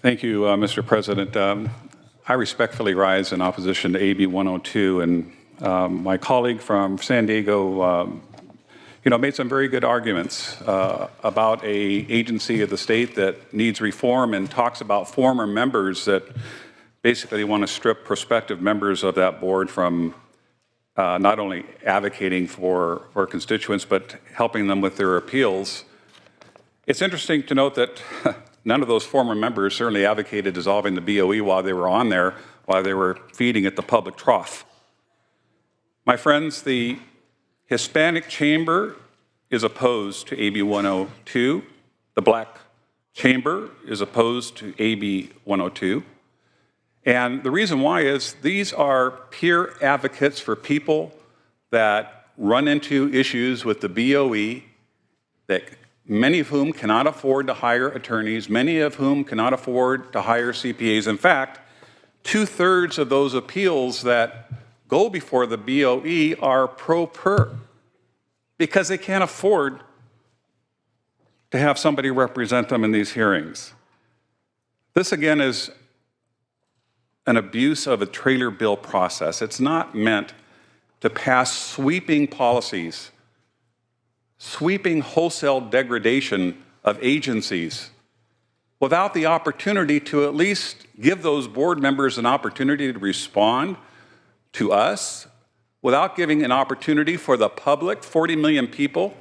Thank you, Mr. President. I respectfully rise in opposition to AB 102, and my colleague from San Diego, made some very good arguments about a agency of the state that needs reform and talks about former members that basically want to strip prospective members of that board from not only advocating for constituents, but helping them with their appeals. It's interesting to note that none of those former members certainly advocated dissolving the BOE while they were on there, while they were feeding at the public trough. My friends, the Hispanic Chamber is opposed to AB 102. The Black Chamber is opposed to AB 102. And the reason why is these are peer advocates for people that run into issues with the BOE, that many of whom cannot afford to hire attorneys, many of whom cannot afford to hire CPAs. In fact, 2/3 of those appeals that go before the BOE are pro per, because they can't afford to have somebody represent them in these hearings. This, again, is an abuse of a trailer bill process. It's not meant to pass sweeping policies, sweeping wholesale degradation of agencies without the opportunity to at least give those board members an opportunity to respond to us, without giving an opportunity for the public, 40 million people,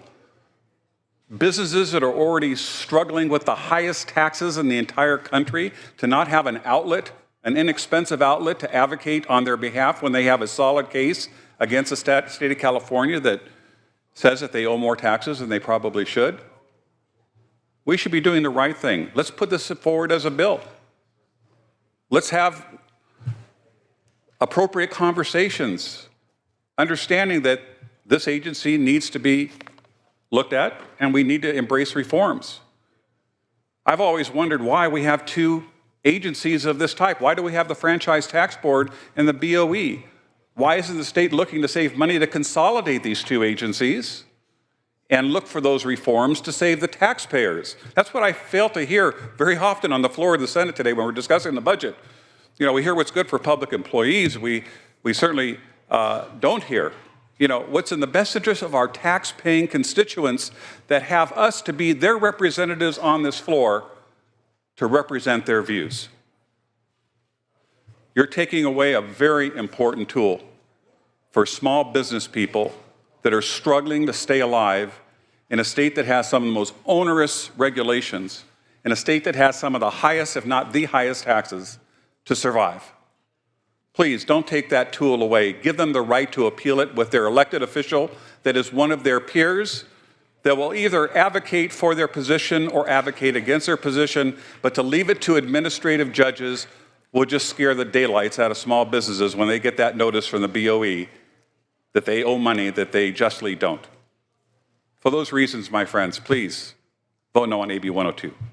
businesses that are already struggling with the highest taxes in the entire country, to not have an outlet, an inexpensive outlet to advocate on their behalf when they have a solid case against the state of California that says that they owe more taxes than they probably should. We should be doing the right thing. Let's put this forward as a bill. Let's have appropriate conversations, understanding that this agency needs to be looked at and we need to embrace reforms. I've always wondered why we have two agencies of this type. Why do we have the Franchise Tax Board and the BOE? Why isn't the state looking to save money to consolidate these two agencies and look for those reforms to save the taxpayers? That's what I fail to hear very often on the floor of the Senate today when we're discussing the budget. We hear what's good for public employees. We certainly don't hear, what's in the best interest of our tax-paying constituents that have us to be their representatives on this floor to represent their views. You're taking away a very important tool for small business people that are struggling to stay alive in a state that has some of the most onerous regulations, in a state that has some of the highest, if not the highest, taxes to survive. Please don't take that tool away. Give them the right to appeal it with their elected official that is one of their peers, that will either advocate for their position or advocate against their position, but to leave it to administrative judges will just scare the daylights out of small businesses when they get that notice from the BOE that they owe money that they justly don't. For those reasons, my friends, please vote no on AB 102.